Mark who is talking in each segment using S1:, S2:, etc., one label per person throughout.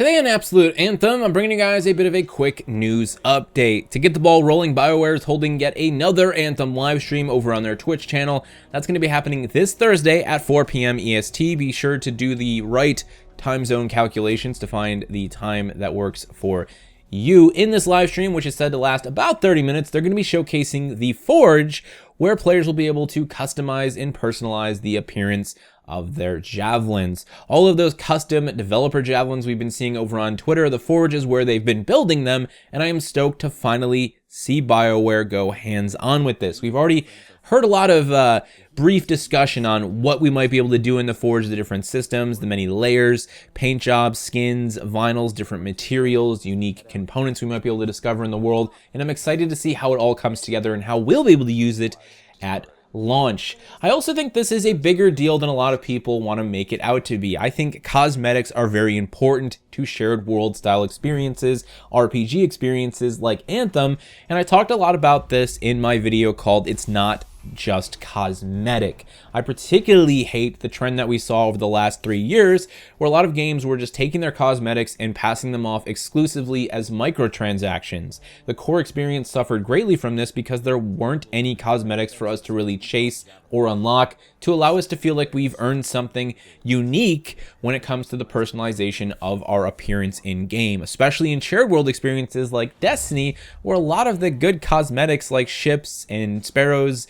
S1: Today on Absolute Anthem, I'm bringing you guys a bit of a quick news update. To get the ball rolling, BioWare is holding yet another Anthem live stream over on their Twitch channel. That's going to be happening this Thursday at 4 p.m. EST. Be sure to do the right time zone calculations to find the time that works for you. In this live stream, which is said to last about 30 minutes, they're going to be showcasing the Forge, where players will be able to customize and personalize the appearance of their javelins. All of those custom developer javelins we've been seeing over on Twitter, the Forge is where they've been building them, and I am stoked to finally see BioWare go hands-on with this. We've already heard a lot of brief discussion on what we might be able to do in the Forge, the different systems, the many layers, paint jobs, skins, vinyls, different materials, unique components we might be able to discover in the world, and I'm excited to see how it all comes together and how we'll be able to use it at launch. I also think this is a bigger deal than a lot of people want to make it out to be. I think cosmetics are very important to shared world style experiences, RPG experiences like Anthem, and I talked a lot about this in my video called It's Not Just Cosmetic. I particularly hate the trend that we saw over the last 3 years where a lot of games were just taking their cosmetics and passing them off exclusively as microtransactions. The core experience suffered greatly from this because there weren't any cosmetics for us to really chase or unlock to allow us to feel like we've earned something unique when it comes to the personalization of our appearance in game, especially in shared world experiences like Destiny, where a lot of the good cosmetics like ships and sparrows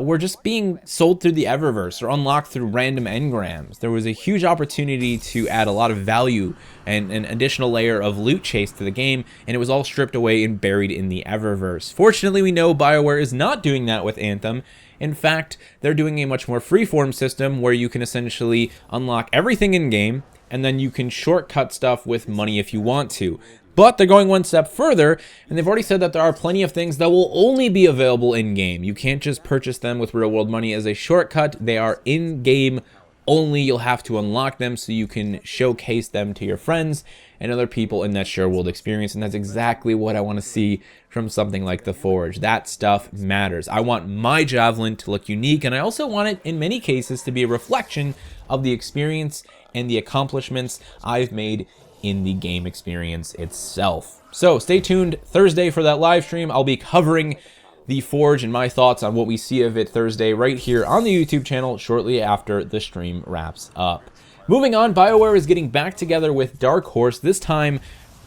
S1: were just being sold through the Eververse or unlocked through random engrams. There was a huge opportunity to add a lot of value and an additional layer of loot chase to the game, and it was all stripped away and buried in the Eververse. Fortunately, we know BioWare is not doing that with Anthem. In fact, they're doing a much more freeform system where you can essentially unlock everything in-game, and then you can shortcut stuff with money if you want to. But they're going one step further, and they've already said that there are plenty of things that will only be available in-game. You can't just purchase them with real-world money as a shortcut. They are in-game only. You'll have to unlock them so you can showcase them to your friends and other people in that shared world experience, and that's exactly what I want to see from something like the Forge. That stuff matters. I want my javelin to look unique, and I also want it, in many cases, to be a reflection of the experience and the accomplishments I've made in the game experience itself. So stay tuned Thursday for that live stream. I'll be covering the Forge and my thoughts on what we see of it Thursday right here on the YouTube channel shortly after the stream wraps up. Moving on, BioWare is getting back together with Dark Horse, this time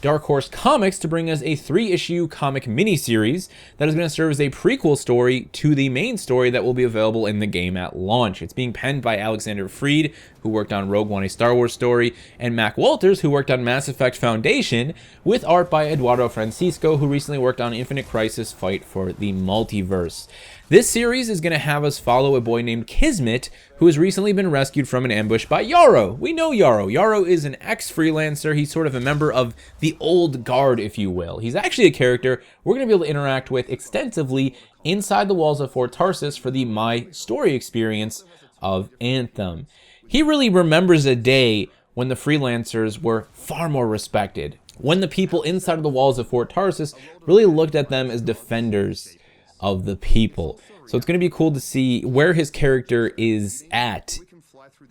S1: Dark Horse Comics, to bring us a 3-issue comic miniseries that is going to serve as a prequel story to the main story that will be available in the game at launch. It's being penned by Alexander Freed, who worked on Rogue One, a Star Wars story, and Mac Walters, who worked on Mass Effect Foundation, with art by Eduardo Francisco, who recently worked on Infinite Crisis: Fight for the Multiverse. This series is going to have us follow a boy named Kismet, who has recently been rescued from an ambush by Yarrow. We know Yarrow. Yarrow is an ex-freelancer. He's sort of a member of the old guard, if you will. He's actually a character we're going to be able to interact with extensively inside the walls of Fort Tarsis for the My Story experience of Anthem. He really remembers a day when the freelancers were far more respected, when the people inside of the walls of Fort Tarsis really looked at them as defenders of the people. So it's going to be cool to see where his character is at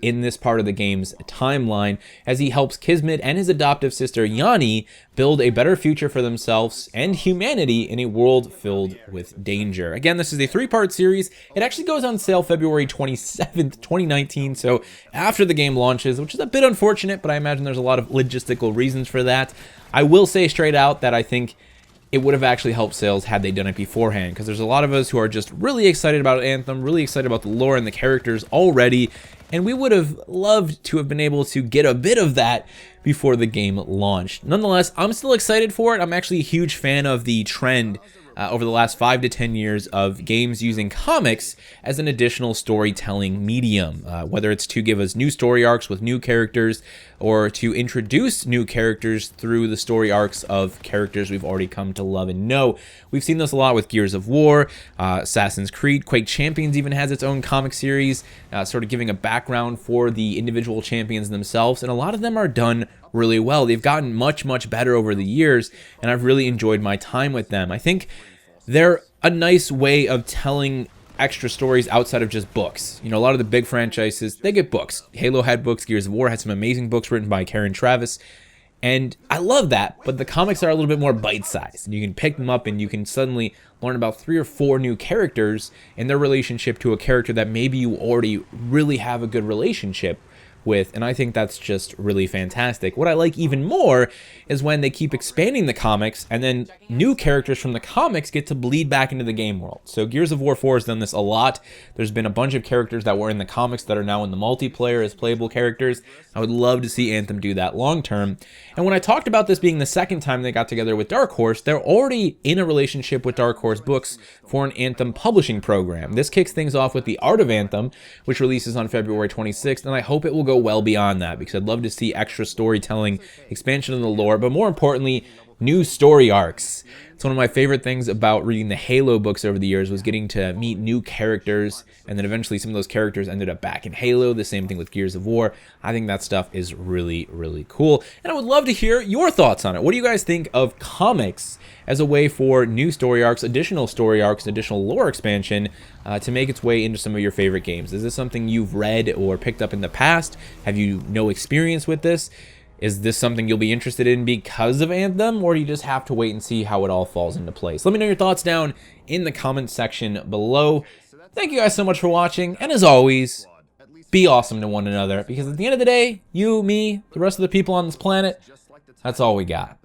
S1: in this part of the game's timeline as he helps Kismet and his adoptive sister Yanni build a better future for themselves and humanity in a world filled with danger. Again, this is a 3-part series. It actually goes on sale February 27th, 2019, so after the game launches, which is a bit unfortunate, but I imagine there's a lot of logistical reasons for that. I will say straight out that I think it would have actually helped sales had they done it beforehand, because there's a lot of us who are just really excited about Anthem, really excited about the lore and the characters already, and we would have loved to have been able to get a bit of that before the game launched. Nonetheless, I'm still excited for it. I'm actually a huge fan of the trend over the last 5 to 10 years of games using comics as an additional storytelling medium, whether it's to give us new story arcs with new characters or to introduce new characters through the story arcs of characters we've already come to love and know. We've seen this a lot with Gears of War, Assassin's Creed, Quake Champions even has its own comic series, sort of giving a background for the individual champions themselves, and a lot of them are done really well. They've gotten much, much better over the years, and I've really enjoyed my time with them. I think they're a nice way of telling extra stories outside of just books. You know, a lot of the big franchises, they get books. Halo had books, Gears of War had some amazing books written by Karen Travis, And I love that, but the comics are a little bit more bite-sized. And you can pick them up and you can suddenly learn about 3 or 4 new characters and their relationship to a character that maybe you already really have a good relationship with, and I think that's just really fantastic. What I like even more is when they keep expanding the comics and then new characters from the comics get to bleed back into the game world. So Gears of War 4 has done this a lot. There's been a bunch of characters that were in the comics that are now in the multiplayer as playable characters. I would love to see Anthem do that long term. And when I talked about this being the second time they got together with Dark Horse, they're already in a relationship with Dark Horse Books for an Anthem publishing program. This kicks things off with The Art of Anthem, which releases on February 26th, and I hope it will go well beyond that, because I'd love to see extra storytelling, expansion of the lore, but more importantly, new story arcs. It's one of my favorite things about reading the Halo books over the years was getting to meet new characters, and then eventually some of those characters ended up back in Halo. The same thing with Gears of War. I think that stuff is really, really cool, and I would love to hear your thoughts on it. What do you guys think of comics as a way for new story arcs, additional lore expansion to make its way into some of your favorite games? Is this something you've read or picked up in the past? Have you no experience with this? Is this something you'll be interested in because of Anthem, or do you just have to wait and see how it all falls into place? Let me know your thoughts down in the comment section below. Thank you guys so much for watching, and as always, be awesome to one another, because at the end of the day, you, me, the rest of the people on this planet, that's all we got.